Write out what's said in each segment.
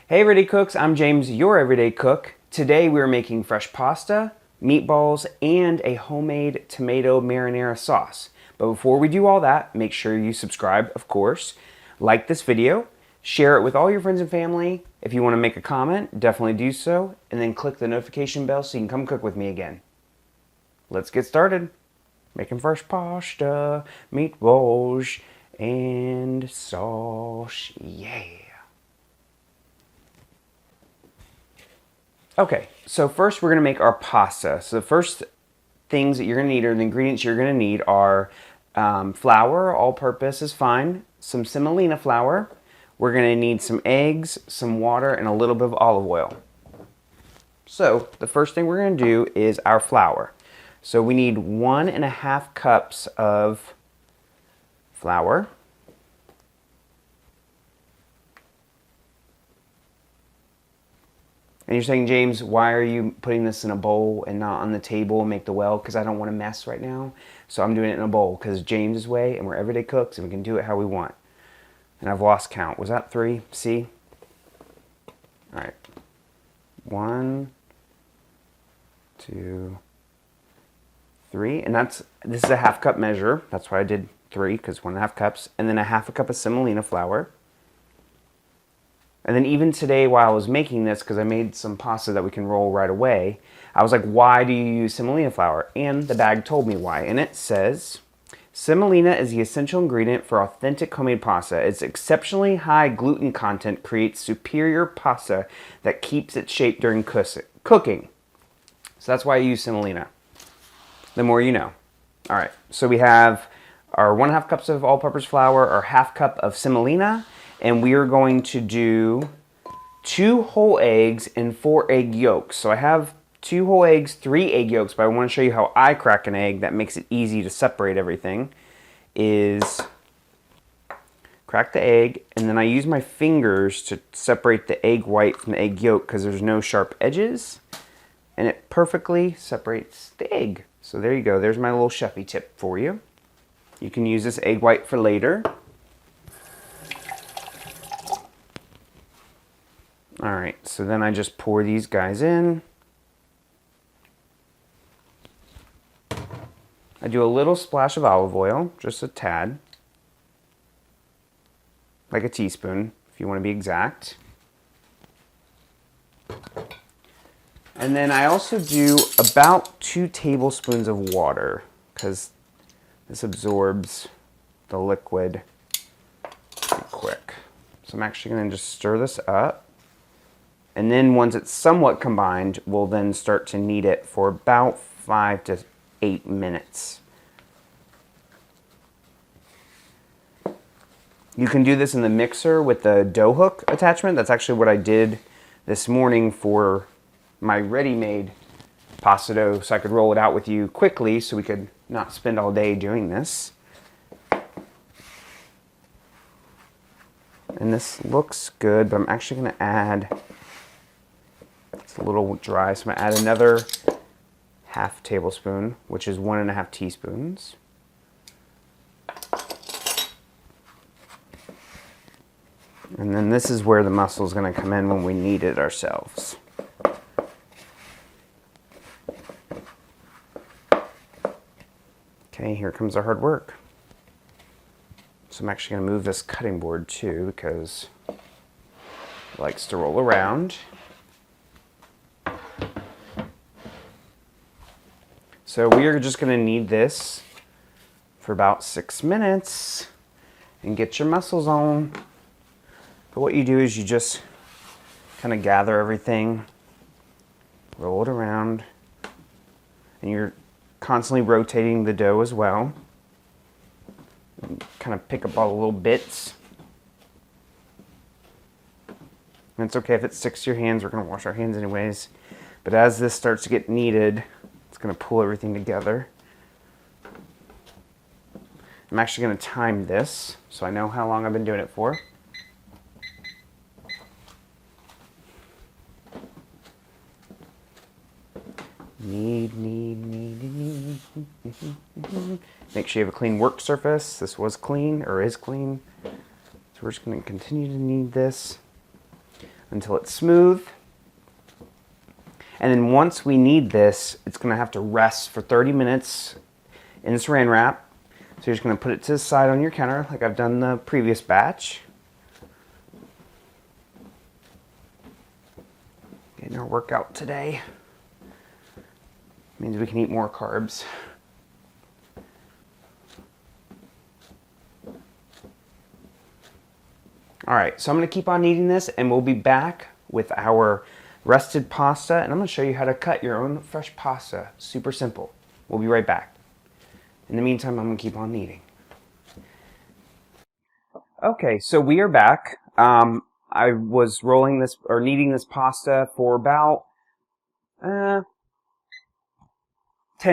Hey everyday cooks, I'm James, your everyday cook. Today we're making fresh pasta, meatballs, and a homemade tomato marinara sauce. But before we do all that, make sure you subscribe, of course, like this video, share it with all your friends and family. If you want to make a comment, definitely do so, and then click the notification bell so you can come cook with me again. Let's get started. Making fresh pasta, meatballs, and sauce, yeah. Okay, so first we're going to make our pasta. So the first things that you're going to need, or the ingredients you're going to need, are flour, all-purpose is fine, some semolina flour. We're going to need some eggs, some water, and a little bit of olive oil. So the first thing we're going to do is our flour. So we need 1.5 cups of flour. And you're saying, James, why are you putting this in a bowl and not on the table and make the well? Because I don't want to mess right now. So I'm doing it in a bowl because James's way, and we're everyday cooks, and we can do it how we want. And I've lost count. Was that 3? See? All right. 1, 2, 3. And this is a 1/2 cup measure. That's why I did 3, because 1.5 cups. And then 1/2 cup of semolina flour. And then even today while I was making this, because I made some pasta that we can roll right away, I was like, why do you use semolina flour? And the bag told me why. And it says, semolina is the essential ingredient for authentic homemade pasta. Its exceptionally high gluten content creates superior pasta that keeps its shape during cooking. So that's why I use semolina. The more you know. All right, so we have our 1.5 cups of all-purpose flour, our 1/2 cup of semolina, and we are going to do 2 whole eggs and 4 egg yolks. So I have 2 whole eggs, 3 egg yolks, but I want to show you how I crack an egg that makes it easy to separate everything. Is crack the egg, and then I use my fingers to separate the egg white from the egg yolk because there's no sharp edges, and it perfectly separates the egg. So there you go. There's my little chefy tip for you. You can use this egg white for later. All right, so then I just pour these guys in. I do a little splash of olive oil, just a tad. Like a teaspoon, if you want to be exact. And then I also do about 2 tablespoons of water, because this absorbs the liquid pretty quick. So I'm actually going to just stir this up. And then once it's somewhat combined, we'll then start to knead it for about 5 to 8 minutes. You can do this in the mixer with the dough hook attachment. That's actually what I did this morning for my ready-made pasta dough, so I could roll it out with you quickly so we could not spend all day doing this. And this looks good, but I'm actually going to add... It's a little dry, so I'm going to add another 1/2 tablespoon, which is 1.5 teaspoons. And then this is where the muscle is going to come in when we knead it ourselves. Okay, here comes our hard work. So I'm actually going to move this cutting board too, because it likes to roll around. So we are just going to knead this for about 6 minutes and get your muscles on. But what you do is you just kind of gather everything, roll it around, and you're constantly rotating the dough as well. And kind of pick up all the little bits. And it's okay if it sticks to your hands. We're going to wash our hands anyways. But as this starts to get kneaded, it's going to pull everything together. I'm actually going to time this so I know how long I've been doing it for. Knead. Make sure you have a clean work surface. This was clean, or is clean. So we're just going to continue to knead this. until it's smooth. And then once we knead this, it's going to have to rest for 30 minutes in saran wrap. So you're just going to put it to the side on your counter like I've done the previous batch. Getting our workout today. Means we can eat more carbs. All right, so I'm going to keep on kneading this, and we'll be back with our rested pasta, and I'm going to show you how to cut your own fresh pasta. Super simple. We'll be right back. In the meantime, I'm going to keep on kneading. Okay, so we are back. I was rolling this, or kneading this pasta for about 10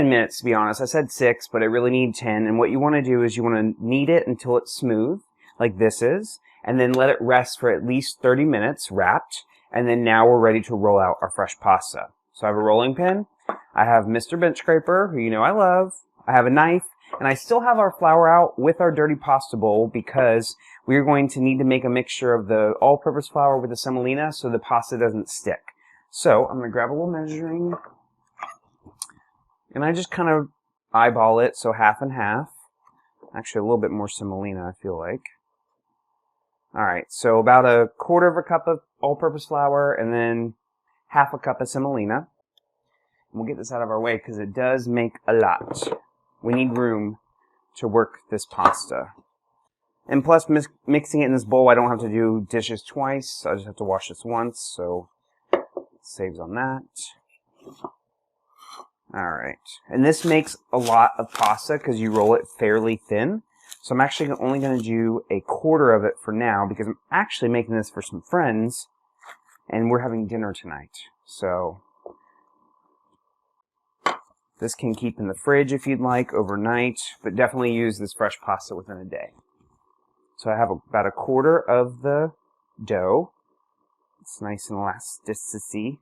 minutes, to be honest. I said 6, but I really need 10. And what you want to do is you want to knead it until it's smooth, like this is, and then let it rest for at least 30 minutes wrapped. And then now we're ready to roll out our fresh pasta. So I have a rolling pin. I have Mr. Bench Scraper, who you know I love. I have a knife. And I still have our flour out with our dirty pasta bowl because we're going to need to make a mixture of the all-purpose flour with the semolina so the pasta doesn't stick. So I'm going to grab a little measuring, and I just kind of eyeball it, so half and half. Actually, a little bit more semolina, I feel like. All right, so about a quarter of a cup of all-purpose flour and then half a cup of semolina. And we'll get this out of our way because it does make a lot. We need room to work this pasta. And plus, mixing it in this bowl, I don't have to do dishes twice. I just have to wash this once, so it saves on that. All right. And this makes a lot of pasta because you roll it fairly thin. So I'm actually only going to do a quarter of it for now because I'm actually making this for some friends, and we're having dinner tonight. So this can keep in the fridge if you'd like overnight, but definitely use this fresh pasta within a day. So I have about a quarter of the dough. It's nice and elasticity.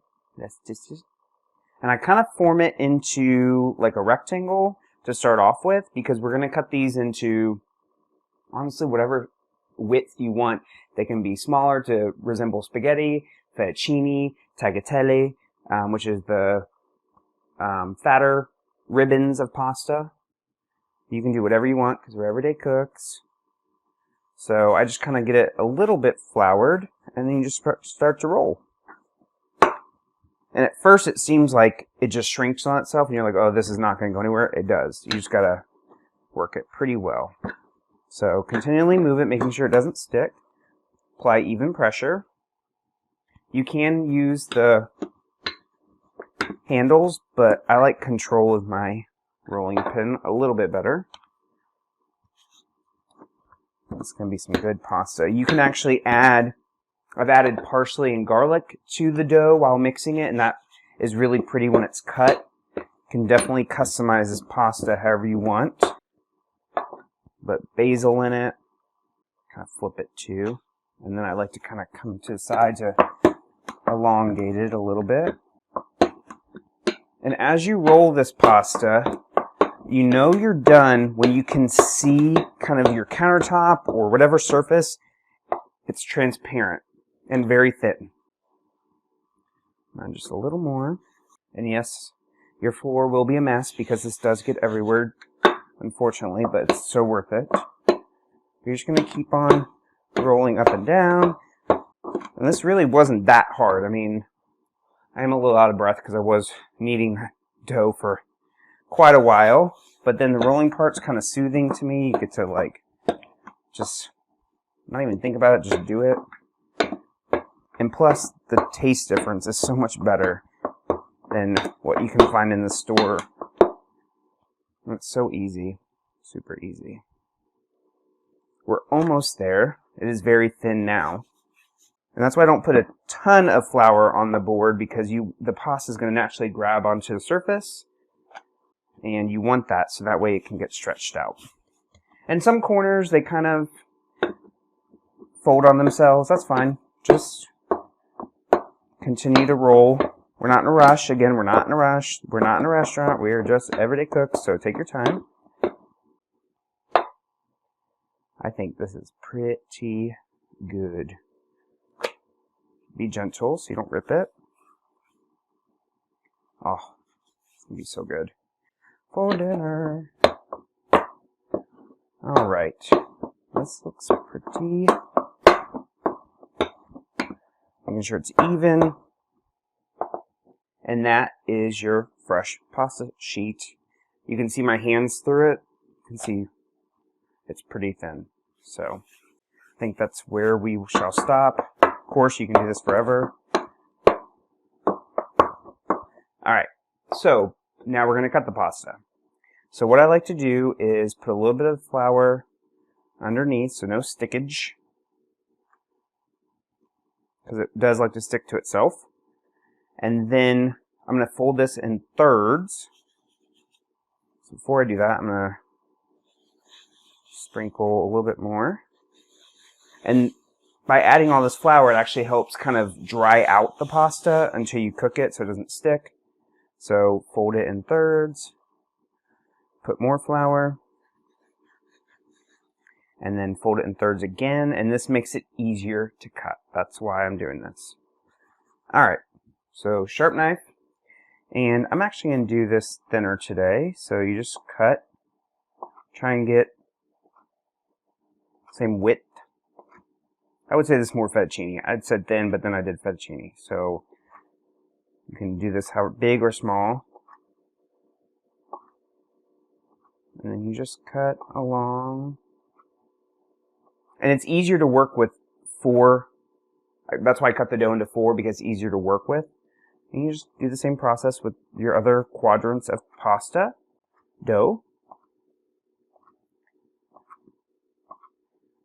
And I kind of form it into like a rectangle to start off with because we're going to cut these into, honestly, whatever width you want. They can be smaller to resemble spaghetti, fettuccine, tagliatelle, which is the fatter ribbons of pasta. You can do whatever you want because we're everyday cooks. So I just kind of get it a little bit floured, and then you just start to roll. And at first it seems like it just shrinks on itself, and you're like, oh, this is not going to go anywhere. It does. You just got to work it pretty well. So continually move it, making sure it doesn't stick. Apply even pressure. You can use the handles, but I like control of my rolling pin a little bit better. It's going to be some good pasta. You can actually add, I've added parsley and garlic to the dough while mixing it, and that is really pretty when it's cut. You can definitely customize this pasta however you want. But basil in it, kind of flip it too. And then I like to kind of come to the side to elongate it a little bit. And as you roll this pasta, you know you're done when you can see kind of your countertop or whatever surface. It's transparent and very thin. Now just a little more. And yes, your floor will be a mess because this does get everywhere, unfortunately, but it's so worth it. You're just going to keep on rolling up and down. And this really wasn't that hard. I mean, I am a little out of breath because I was kneading dough for quite a while, but then the rolling part's kind of soothing to me. You get to like just not even think about it, just do it. And plus the taste difference is so much better than what you can find in the store. It's so easy, super easy. We're almost there. It is very thin now. And that's why I don't put a ton of flour on the board because the pasta is going to naturally grab onto the surface. And you want that so that way it can get stretched out. And some corners, they kind of fold on themselves. That's fine. Just continue to roll. We're not in a rush. Again, we're not in a rush. We're not in a restaurant. We are just everyday cooks, so take your time. I think this is pretty good. be gentle so you don't rip it. Oh, it's gonna be so good for dinner. All right, this looks pretty. Making sure it's even. And that is your fresh pasta sheet. You can see my hands through it. You can see it's pretty thin. So I think that's where we shall stop. Of course, you can do this forever. All right, so now we're going to cut the pasta. So what I like to do is put a little bit of flour underneath, so no stickage, because it does like to stick to itself. And then I'm going to fold this in thirds. So before I do that, I'm going to sprinkle a little bit more. And by adding all this flour, it actually helps kind of dry out the pasta until you cook it so it doesn't stick. So fold it in thirds, put more flour, and then fold it in thirds again. And this makes it easier to cut. That's why I'm doing this. All right. So sharp knife, and I'm actually going to do this thinner today. So you just cut, try and get same width. I would say this is more fettuccine. I'd said thin, but then I did fettuccine. So you can do this how big or small. And then you just cut along. And it's easier to work with 4. That's why I cut the dough into 4, because it's easier to work with. And you just do the same process with your other quadrants of pasta dough.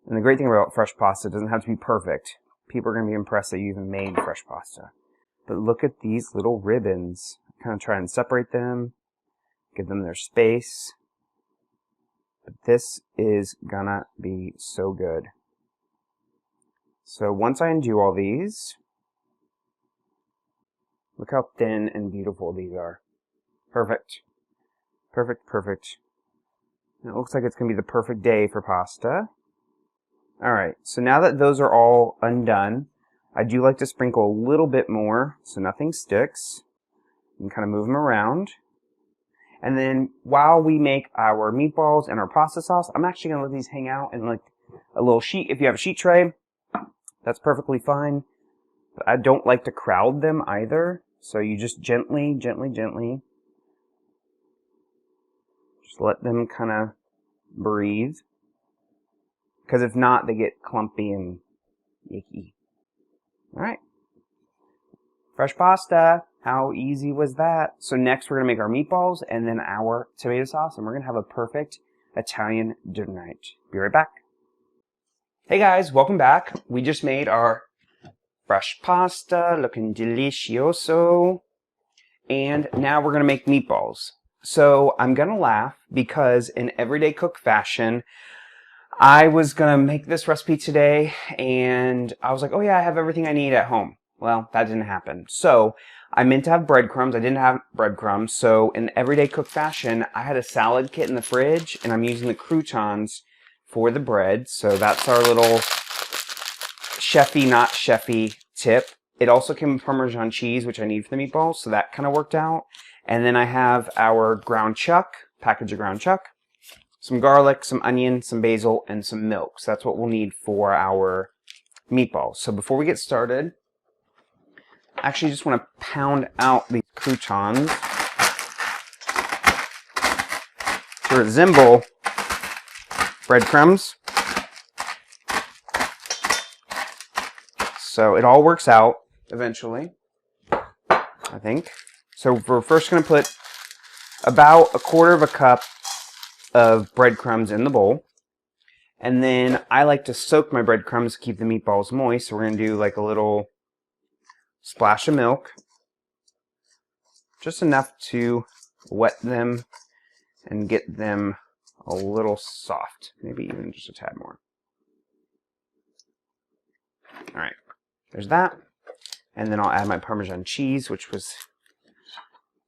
And the great thing about fresh pasta, it doesn't have to be perfect. People are going to be impressed that you even made fresh pasta. But look at these little ribbons. Kind of try and separate them, give them their space. But this is gonna be so good. So once I undo all these, look how thin and beautiful these are. Perfect. Perfect, perfect. And it looks like it's going to be the perfect day for pasta. Alright, so now that those are all undone, I do like to sprinkle a little bit more so nothing sticks. You can kind of move them around. And then while we make our meatballs and our pasta sauce, I'm actually going to let these hang out in like a little sheet. If you have a sheet tray, that's perfectly fine. But I don't like to crowd them either. So you just gently, gently, gently just let them kind of breathe. Because if not, they get clumpy and icky. Alright. Fresh pasta. How easy was that? So next we're going to make our meatballs and then our tomato sauce. And we're going to have a perfect Italian dinner night. Be right back. Hey guys, welcome back. We just made our fresh pasta, looking delicioso. And now we're going to make meatballs. So I'm going to laugh because in everyday cook fashion, I was going to make this recipe today and I was like, oh yeah, I have everything I need at home. Well, that didn't happen. So I meant to have breadcrumbs. I didn't have breadcrumbs. So in everyday cook fashion, I had a salad kit in the fridge and I'm using the croutons for the bread. So that's our little chefy, not chefy tip. It also came with Parmesan cheese, which I need for the meatballs. So that kind of worked out. And then I have our ground chuck, package of ground chuck, some garlic, some onion, some basil, and some milk. So that's what we'll need for our meatballs. So before we get started, I actually just want to pound out these croutons to resemble breadcrumbs. So it all works out eventually, I think. So we're first going to put about 1/4 cup of breadcrumbs in the bowl. And then I like to soak my breadcrumbs to keep the meatballs moist. So we're going to do like a little splash of milk. Just enough to wet them and get them a little soft. Maybe even just a tad more. Alright, there's that. And then I'll add my Parmesan cheese, which was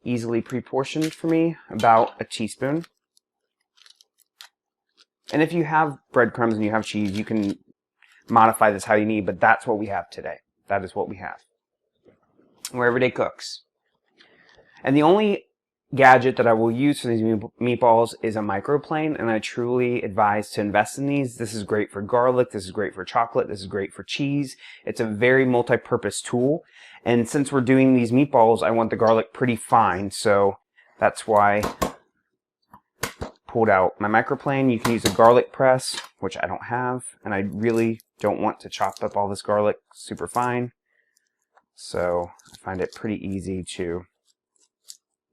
easily pre-portioned for me, about a teaspoon. And if you have breadcrumbs and you have cheese, you can modify this how you need, but that's what we have today. that is what we have. We're everyday cooks. And the only gadget that I will use for these meatballs is a microplane, and I truly advise to invest in these. This is great for garlic, this is great for chocolate, this is great for cheese. It's a very multi-purpose tool, and since we're doing these meatballs, I want the garlic pretty fine, so that's why I pulled out my microplane. You can use a garlic press, which I don't have, and I really don't want to chop up all this garlic super fine, so I find it pretty easy to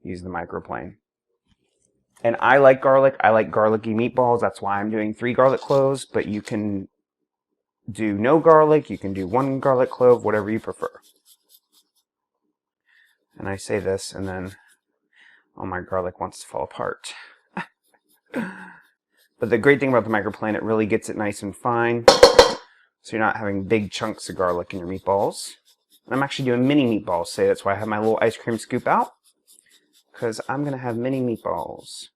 use the microplane. And I like garlic. I like garlicky meatballs. That's why I'm doing 3 garlic cloves, but you can do no garlic. You can do 1 garlic clove, whatever you prefer. And I say this, and then all my garlic wants to fall apart. But the great thing about the microplane, it really gets it nice and fine, so you're not having big chunks of garlic in your meatballs. And I'm actually doing mini meatballs today. That's why I have my little ice cream scoop out, because I'm going to have mini meatballs.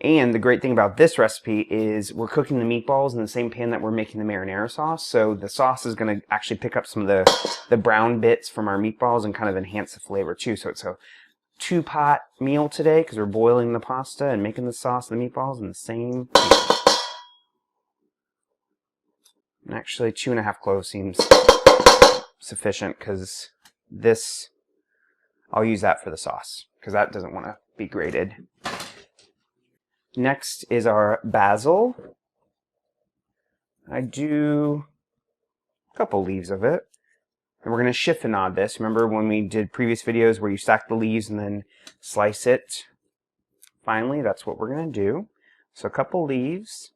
And the great thing about this recipe is we're cooking the meatballs in the same pan that we're making the marinara sauce. So the sauce is going to actually pick up some of the brown bits from our meatballs and kind of enhance the flavor too. So it's a 2-pot meal today because we're boiling the pasta and making the sauce and the meatballs in the same pan. And actually 2.5 cloves seems sufficient because this, I'll use that for the sauce because that doesn't want to be grated. Next is our basil. I do a couple leaves of it. And we're going to chiffonade this. Remember when we did previous videos where you stack the leaves and then slice it finely? That's what we're going to do. So a couple leaves.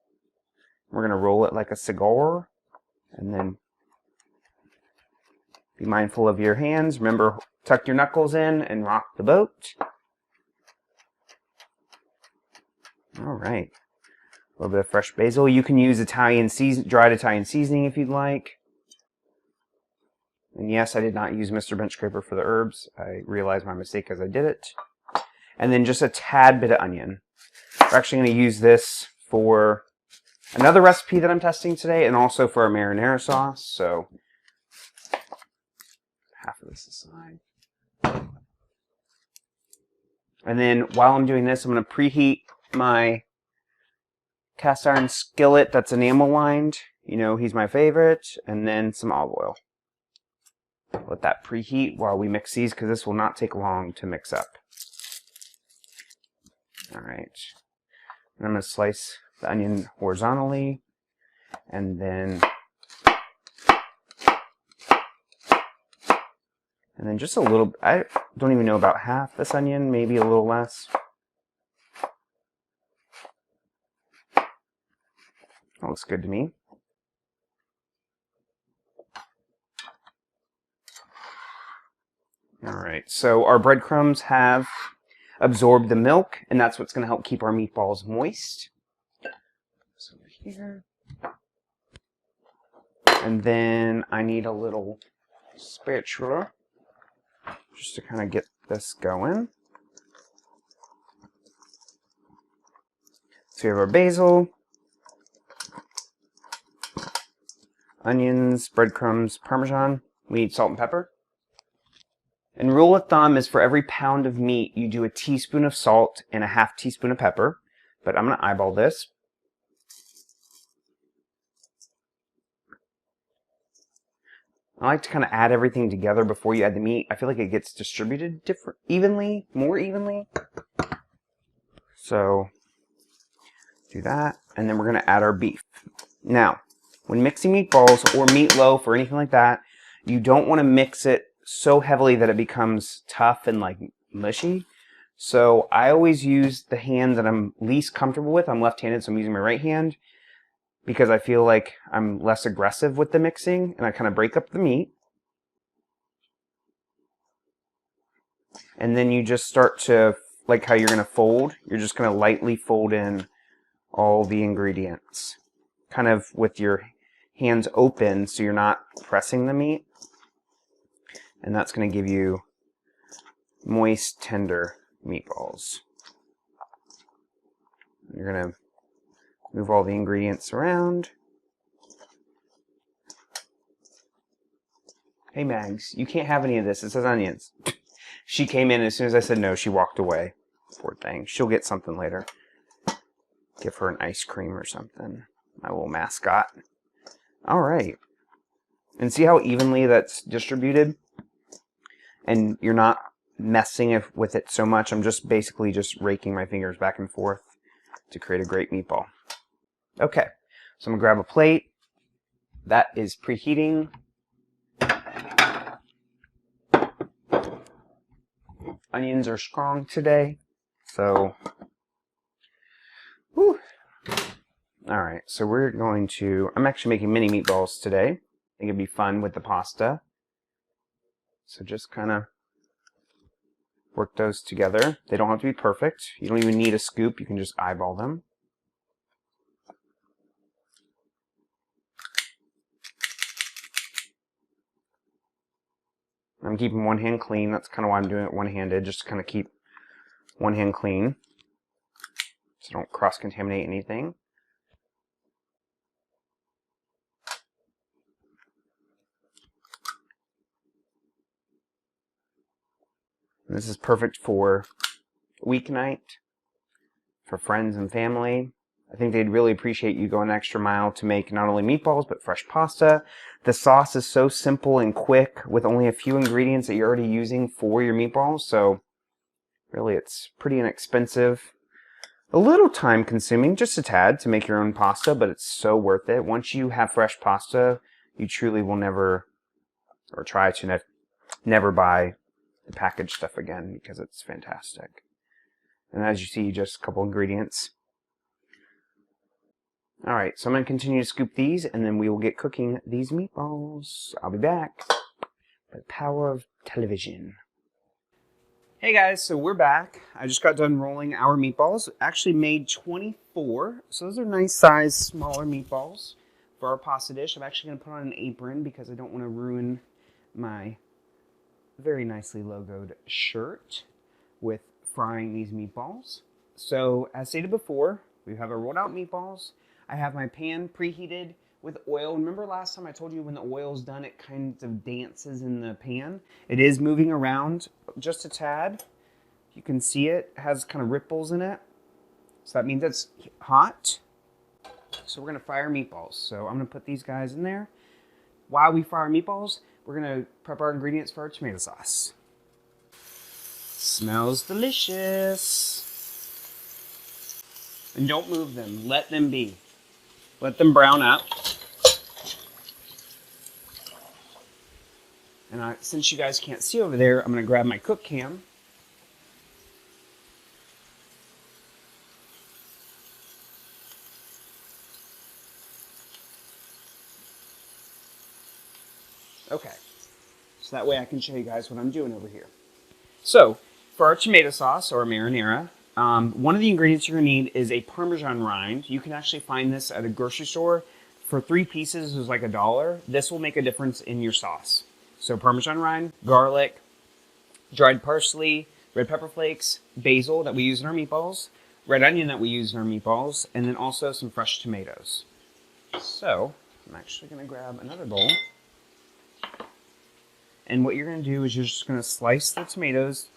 We're going to roll it like a cigar. And then be mindful of your hands. Remember, tuck your knuckles in and rock the boat. All right, a little bit of fresh basil. You can use dried Italian seasoning if you'd like. And yes, I did not use Mr. Bench Scraper for the herbs. I realized my mistake as I did it. And then just a tad bit of onion. We're actually going to use this for another recipe that I'm testing today, and also for our marinara sauce. So half of this aside. And then while I'm doing this, I'm going to preheat my cast iron skillet that's enamel lined. You know, he's my favorite. And then some olive oil. Let that preheat while we mix these, because this will not take long to mix up. All right. And I'm going to slice the onion horizontally. And then just a little, I don't even know, about half this onion, maybe a little less. That looks good to me. All right, so our breadcrumbs have absorbed the milk, and that's what's going to help keep our meatballs moist. So here. And then I need a little spatula just to kind of get this going. So we have our basil, onions, breadcrumbs, Parmesan. We need salt and pepper. And rule of thumb is for every pound of meat, you do a teaspoon of salt and a half teaspoon of pepper. But I'm going to eyeball this. I like to kind of add everything together before you add the meat. I feel like it gets distributed more evenly. So do that. And then we're going to add our beef. Now, when mixing meatballs or meatloaf or anything like that, you don't want to mix it so heavily that it becomes tough and like mushy. So I always use the hand that I'm least comfortable with. I'm left-handed, so I'm using my right hand because I feel like I'm less aggressive with the mixing, and I kind of break up the meat. And then you just start to, like how you're going to fold, you're just going to lightly fold in all the ingredients, kind of with your hands open so you're not pressing the meat. And that's going to give you moist, tender meatballs. You're going to move all the ingredients around. Hey, Mags, you can't have any of this. It says onions. She came in, as soon as I said no, she walked away. Poor thing. She'll get something later. Give her an ice cream or something. My little mascot. All right. And see how evenly that's distributed? And you're not messing with it so much. I'm just basically just raking my fingers back and forth to create a great meatball. Okay, so I'm gonna grab a plate. That is preheating. Onions are strong today, so whew. All right, so we're going to, I'm actually making mini meatballs today. I think it'd be fun with the pasta. So just kind of work those together. They don't have to be perfect. You don't even need a scoop. You can just eyeball them. I'm keeping one hand clean. That's kind of why I'm doing it one-handed, just to kind of keep one hand clean so don't cross-contaminate anything. And this is perfect for weeknight, for friends and family. I think they'd really appreciate you going an extra mile to make not only meatballs, but fresh pasta. The sauce is so simple and quick with only a few ingredients that you're already using for your meatballs. So really it's pretty inexpensive. A little time consuming, just a tad, to make your own pasta, but it's so worth it. Once you have fresh pasta, you truly will never, or try to never buy the packaged stuff again because it's fantastic. And as you see, just a couple ingredients. Alright, so I'm going to continue to scoop these, and then we will get cooking these meatballs. I'll be back. By the power of television. Hey guys, so we're back. I just got done rolling our meatballs. Actually made 24, so those are nice size, smaller meatballs for our pasta dish. I'm actually going to put on an apron because I don't want to ruin my very nicely logoed shirt with frying these meatballs. So, as stated before, we have our rolled out meatballs. I have my pan preheated with oil. Remember last time I told you when the oil's done, it kind of dances in the pan? It is moving around just a tad. You can see it has kind of ripples in it. So that means it's hot. So we're gonna fry our meatballs. So I'm gonna put these guys in there. While we fry our meatballs, we're gonna prep our ingredients for our tomato sauce. Smells delicious. And don't move them, let them be. Let them brown up. And since you guys can't see over there, I'm going to grab my cook cam. Okay. So that way I can show you guys what I'm doing over here. So, for our tomato sauce, or marinara, one of the ingredients you're going to need is a Parmesan rind. You can actually find this at a grocery store. For 3 pieces, it was like $1. This will make a difference in your sauce. So Parmesan rind, garlic, dried parsley, red pepper flakes, basil that we use in our meatballs, red onion that we use in our meatballs, and then also some fresh tomatoes. So, I'm actually going to grab another bowl. And what you're going to do is you're just going to slice the tomatoes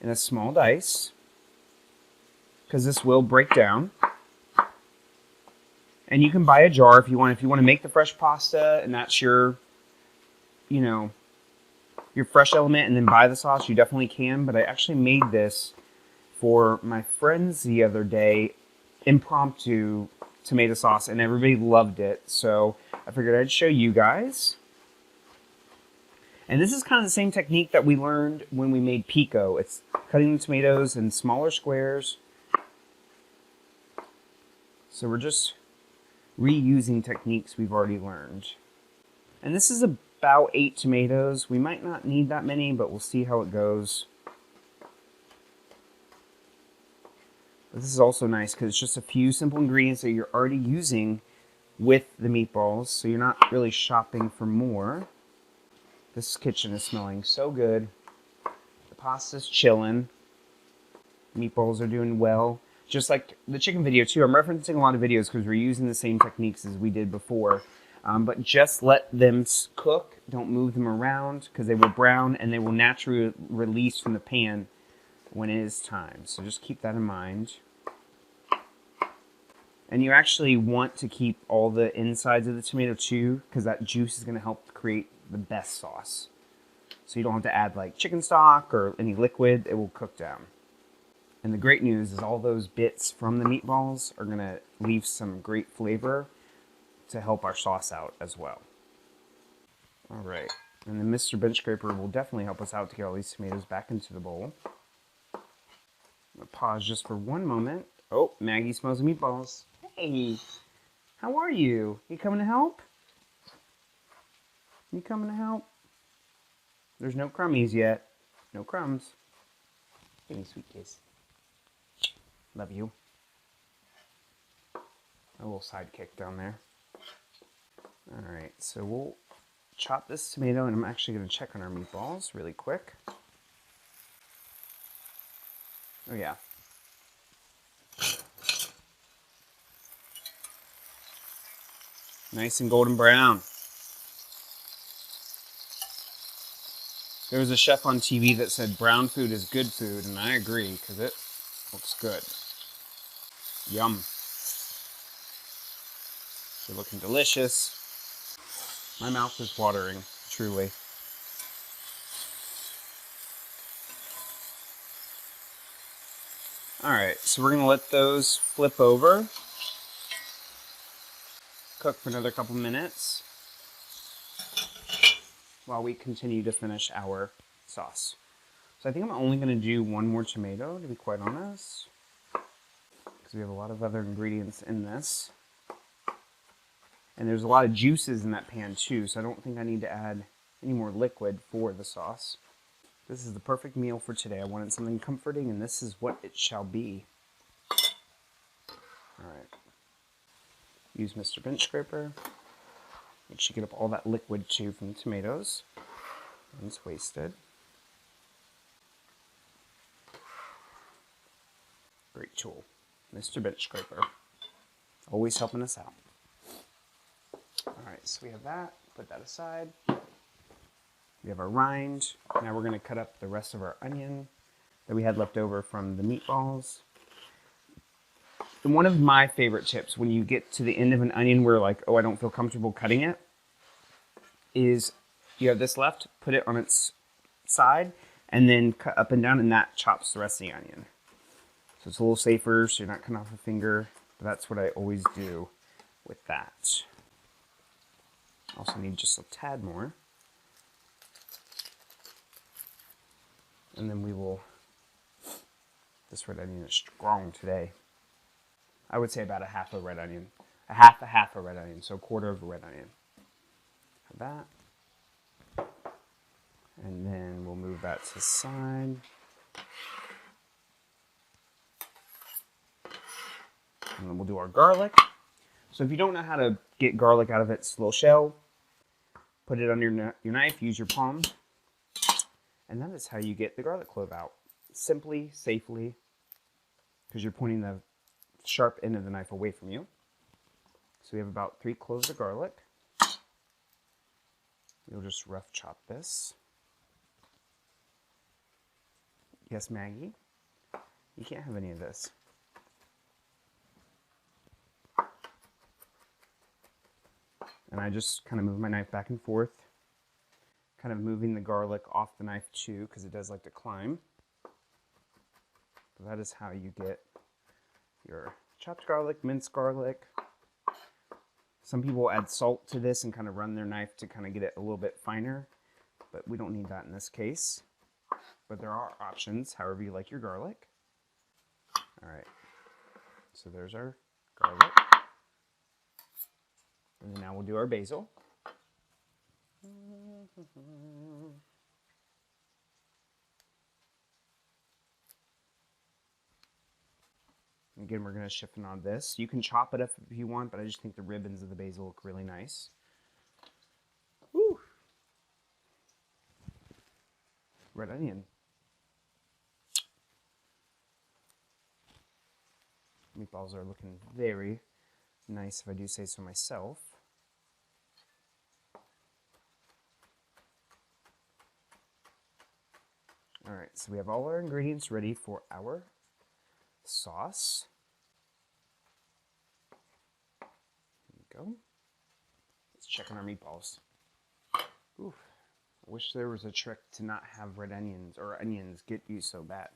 in a small dice, because this will break down. And you can buy a jar if you want. If you want to make the fresh pasta and that's your, you know, your fresh element, and then buy the sauce, you definitely can. But I actually made this for my friends the other day, impromptu tomato sauce, and everybody loved it. So I figured I'd show you guys. And this is kind of the same technique that we learned when we made pico. It's cutting the tomatoes in smaller squares. So we're just reusing techniques we've already learned. And this is about 8 tomatoes. We might not need that many, but we'll see how it goes. But this is also nice because it's just a few simple ingredients that you're already using with the meatballs, so you're not really shopping for more. This kitchen is smelling so good. The pasta's chilling. Meatballs are doing well. Just like the chicken video too. I'm referencing a lot of videos because we're using the same techniques as we did before. But just let them cook. Don't move them around because they will brown and they will naturally release from the pan when it is time. So just keep that in mind. And you actually want to keep all the insides of the tomato too, because that juice is going to help create the best sauce. So you don't have to add like chicken stock or any liquid. It will cook down. And the great news is all those bits from the meatballs are going to leave some great flavor to help our sauce out as well. All right. And the Mr. Bench Scraper will definitely help us out to get all these tomatoes back into the bowl. I'm going to pause just for one moment. Oh, Maggie smells the meatballs. Hey, how are you? You coming to help? You coming to help? There's no crummies yet. No crumbs. Give me a sweet kiss. Love you. A little sidekick down there. Alright, so we'll chop this tomato, and I'm actually going to check on our meatballs really quick. Oh yeah. Nice and golden brown. There was a chef on TV that said brown food is good food, and I agree, because it looks good. Yum. They're looking delicious. My mouth is watering, truly. Alright, so we're going to let those flip over. Cook for another couple minutes while we continue to finish our sauce. So I think I'm only going to do one more tomato, to be quite honest, because we have a lot of other ingredients in this. And there's a lot of juices in that pan too, so I don't think I need to add any more liquid for the sauce. This is the perfect meal for today. I wanted something comforting, and this is what it shall be. Alright. Use Mr. Bench Scraper. Make sure you get up all that liquid too from the tomatoes. And it's wasted. Great tool. Mr. Bench Scraper. Always helping us out. Alright, so we have that. Put that aside. We have our rind. Now we're going to cut up the rest of our onion that we had left over from the meatballs. And one of my favorite tips when you get to the end of an onion where like, oh, I don't feel comfortable cutting it, is you have this left, put it on its side, and then cut up and down, and that chops the rest of the onion. So it's a little safer, so you're not cutting off a finger, but that's what I always do with that. Also need just a tad more. And then we will, this red onion is strong today. I would say about a half a red onion. A half a red onion, so a quarter of a red onion. Have that. And then we'll move that to the side. And then we'll do our garlic. So if you don't know how to get garlic out of its little shell, put it under your knife, use your palm. And that is how you get the garlic clove out. Simply, safely, because you're pointing the sharp end of the knife away from you. So we have about 3 cloves of garlic. We'll just rough chop this. Yes, Maggie, you can't have any of this. And I just kind of move my knife back and forth, kind of moving the garlic off the knife too, because it does like to climb. But that is how you get your chopped garlic, minced garlic. Some people add salt to this and kind of run their knife to kind of get it a little bit finer, but we don't need that in this case. But there are options, however you like your garlic. All right, so there's our garlic. And then now we'll do our basil. Again, we're going to chiffonade on this. You can chop it up if you want, but I just think the ribbons of the basil look really nice. Woo! Red onion. Meatballs are looking very nice, if I do say so myself. All right, so we have all our ingredients ready for our sauce. There we go. Let's check on our meatballs. Oof. I wish there was a trick to not have red onions or onions get you so bad.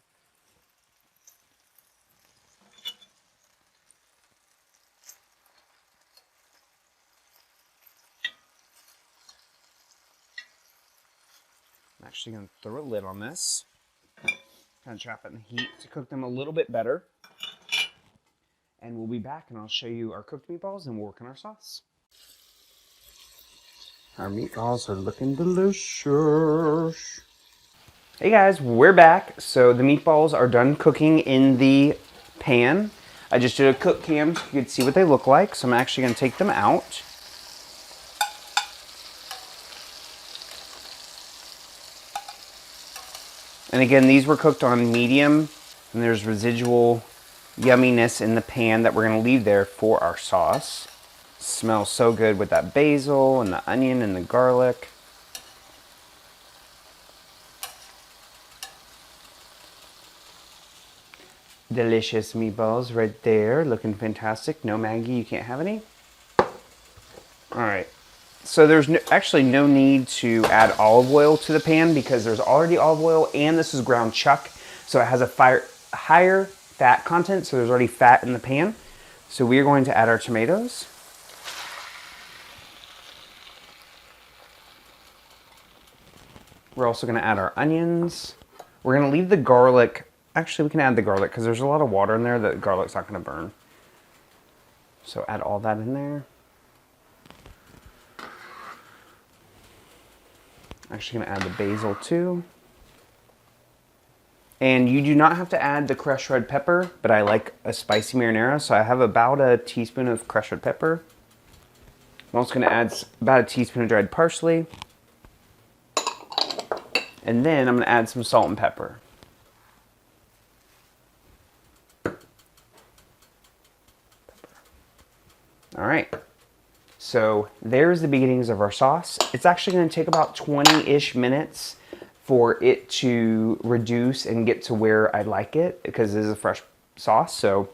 I'm actually going to throw a lid on this. Kind of trap it in the heat to cook them a little bit better. And we'll be back and I'll show you our cooked meatballs and we'll work on our sauce. Our meatballs are looking delicious. Hey guys, we're back. So the meatballs are done cooking in the pan. I just did a cook cam so you could see what they look like. So I'm actually going to take them out. And again, these were cooked on medium, and there's residual yumminess in the pan that we're going to leave there for our sauce. It smells so good with that basil and the onion and the garlic. Delicious meatballs right there, looking fantastic. No, Maggie, you can't have any. All right. So there's actually no need to add olive oil to the pan because there's already olive oil and this is ground chuck. So it has a higher fat content, so there's already fat in the pan. So we are going to add our tomatoes. We're also going to add our onions. We're going to leave the garlic. Actually, we can add the garlic because there's a lot of water in there that the garlic's not going to burn. So add all that in there. Actually going to add the basil too. And you do not have to add the crushed red pepper, but I like a spicy marinara, so I have about a teaspoon of crushed red pepper. I'm also going to add about a teaspoon of dried parsley. And then I'm going to add some salt and pepper. All right. So there's the beginnings of our sauce. It's actually going to take about 20-ish minutes for it to reduce and get to where I like it because it is a fresh sauce. So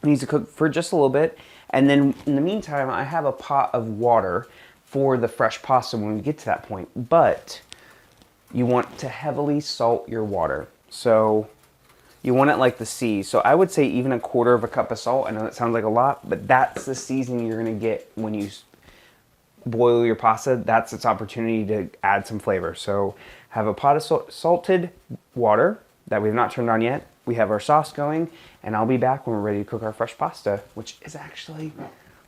it needs to cook for just a little bit. And then in the meantime, I have a pot of water for the fresh pasta when we get to that point. But you want to heavily salt your water. So you want it like the sea. So I would say even 1/4 cup of salt. I know that sounds like a lot, but that's the seasoning you're going to get when you boil your pasta. That's its opportunity to add some flavor. So have a pot of salted water that we've not turned on yet. We have our sauce going, and I'll be back when we're ready to cook our fresh pasta, which is actually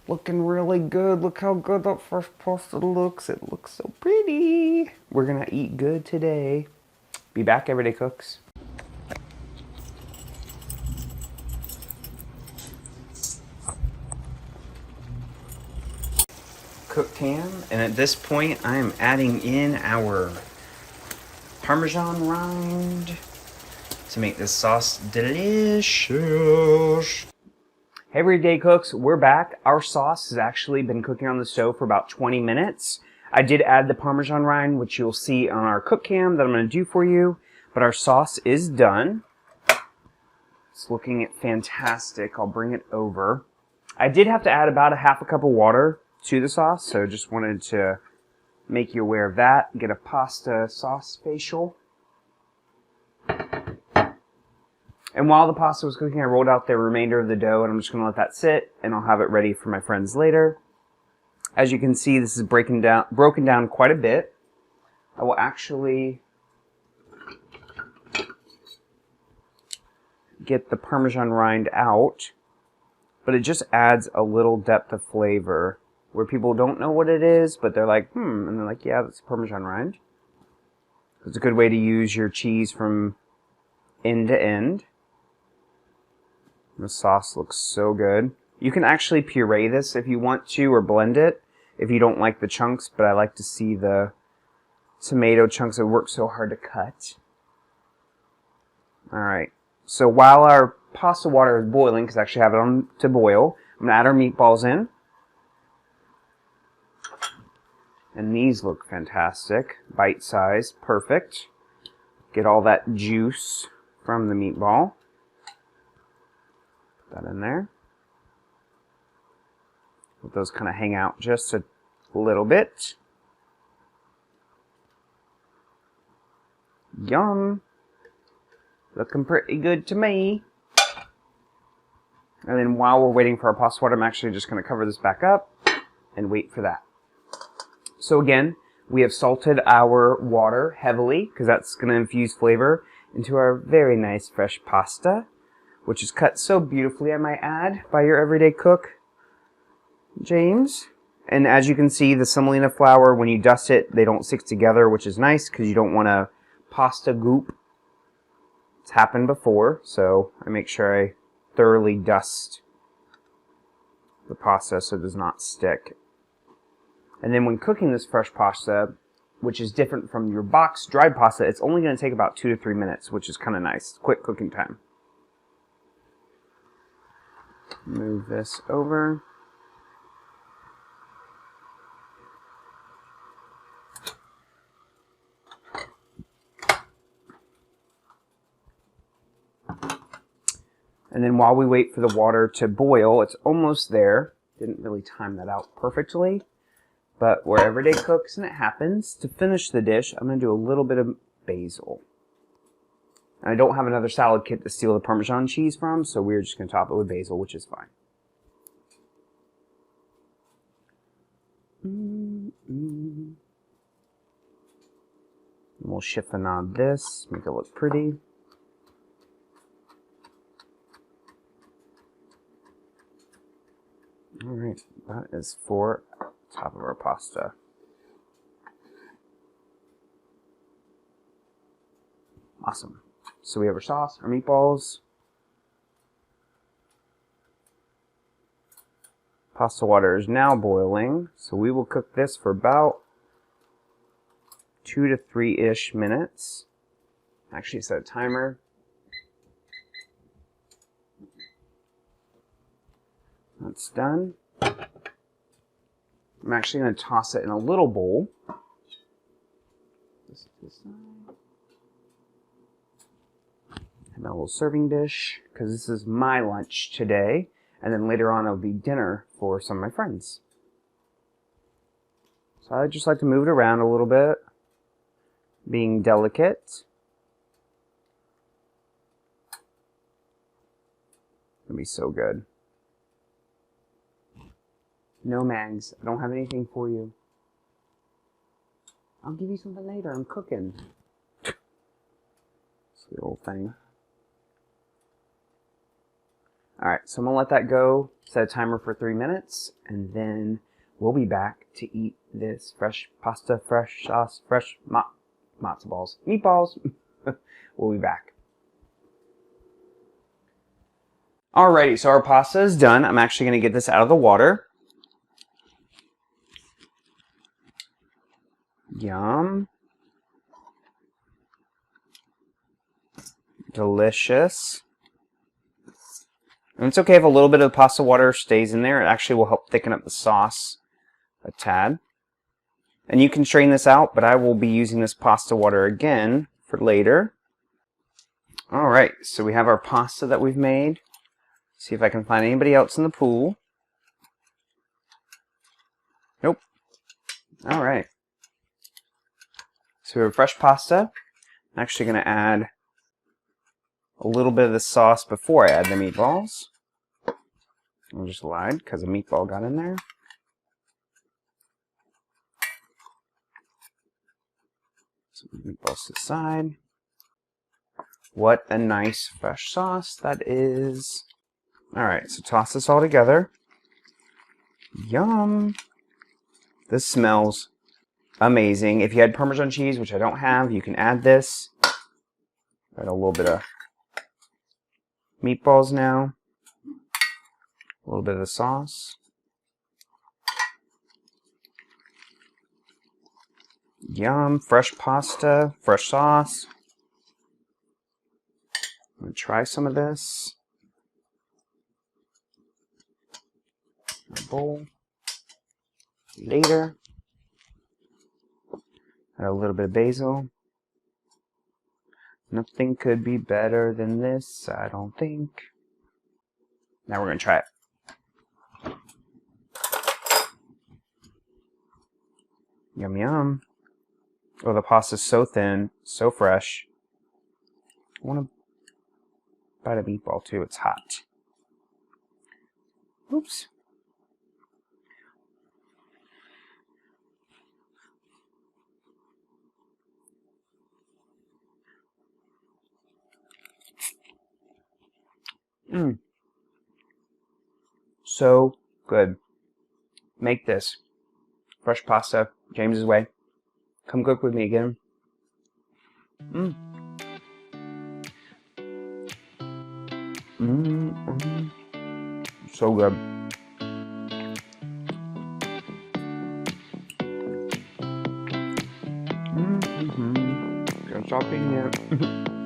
looking really good. Look how good that fresh pasta looks. It looks so pretty. We're going to eat good today. Be back, Everyday Cooks. Cooked ham, and at this point I am adding in our Parmesan rind to make this sauce delicious. Hey Everyday Cooks, we're back. Our sauce has actually been cooking on the stove for about 20 minutes. I did add the Parmesan rind, which you'll see on our cook cam that I'm going to do for you, but our sauce is done. It's looking fantastic. I'll bring it over. I did have to add about 1/2 cup of water to the sauce, so just wanted to make you aware of that. Get a pasta sauce facial. And while the pasta was cooking, I rolled out the remainder of the dough, and I'm just going to let that sit, and I'll have it ready for my friends later. As you can see, this is broken down quite a bit. I will actually get the Parmesan rind out, but it just adds a little depth of flavor where people don't know what it is, but they're like, and they're like, yeah, that's Parmesan rind. It's a good way to use your cheese from end to end. The sauce looks so good. You can actually puree this if you want to, or blend it if you don't like the chunks, but I like to see the tomato chunks that work so hard to cut. Alright, so while our pasta water is boiling, because I actually have it on to boil, I'm going to add our meatballs in. And these look fantastic. Bite size, perfect. Get all that juice from the meatball. Put that in there. Let those kind of hang out just a little bit. Yum. Looking pretty good to me. And then while we're waiting for our pasta water, I'm actually just going to cover this back up and wait for that. So again, we have salted our water heavily because that's going to infuse flavor into our very nice fresh pasta, which is cut so beautifully, I might add, by your everyday cook, James. And as you can see, the semolina flour, when you dust it, they don't stick together, which is nice because you don't want a pasta goop. It's happened before, so I make sure I thoroughly dust the pasta so it does not stick. And then when cooking this fresh pasta, which is different from your boxed dried pasta, it's only going to take about 2 to 3 minutes, which is kind of nice. Quick cooking time. Move this over. And then while we wait for the water to boil, it's almost there. Didn't really time that out perfectly. But we're everyday cooks and it happens. To finish the dish, I'm going to do a little bit of basil. And I don't have another salad kit to steal the Parmesan cheese from, so we're just going to top it with basil, which is fine. And we'll chiffonade this, make it look pretty. Alright, that is for top of our pasta. Awesome. So we have our sauce, our meatballs. Pasta water is now boiling, so we will cook this for about 2 to 3-ish minutes. Actually set a timer. That's done. I'm actually going to toss it in a little bowl. This side. And a little serving dish, because this is my lunch today. And then later on it'll be dinner for some of my friends. So I just like to move it around a little bit, being delicate. It'll be so good. No, Mags, I don't have anything for you. I'll give you something later, I'm cooking. It's the old thing. Alright, so I'm going to let that go, set a timer for 3 minutes, and then we'll be back to eat this fresh pasta, fresh sauce, fresh matzo balls, meatballs. We'll be back. Alrighty, so our pasta is done. I'm actually going to get this out of the water. Yum. Delicious. And it's okay if a little bit of the pasta water stays in there. It actually will help thicken up the sauce a tad. And you can strain this out, but I will be using this pasta water again for later. Alright, so we have our pasta that we've made. See if I can find anybody else in the pool. Nope. Alright. So we have fresh pasta. I'm actually going to add a little bit of the sauce before I add the meatballs. I just lied because a meatball got in there. Some meatballs to the side. What a nice fresh sauce that is. Alright, so toss this all together. Yum! This smells amazing. If you had Parmesan cheese, which I don't have, you can add this. Add a little bit of meatballs now. A little bit of the sauce. Yum, fresh pasta, fresh sauce. I'm going to try some of this. A bowl. Later. Add a little bit of basil. Nothing could be better than this, I don't think. Now we're gonna try it. Yum yum. Oh, the pasta's so thin, so fresh. I want to bite a meatball too, it's hot. Oops. Mmm. So good. Make this. Fresh pasta, James's way. Come cook with me again. Mmm. So good. Can't stop eating it.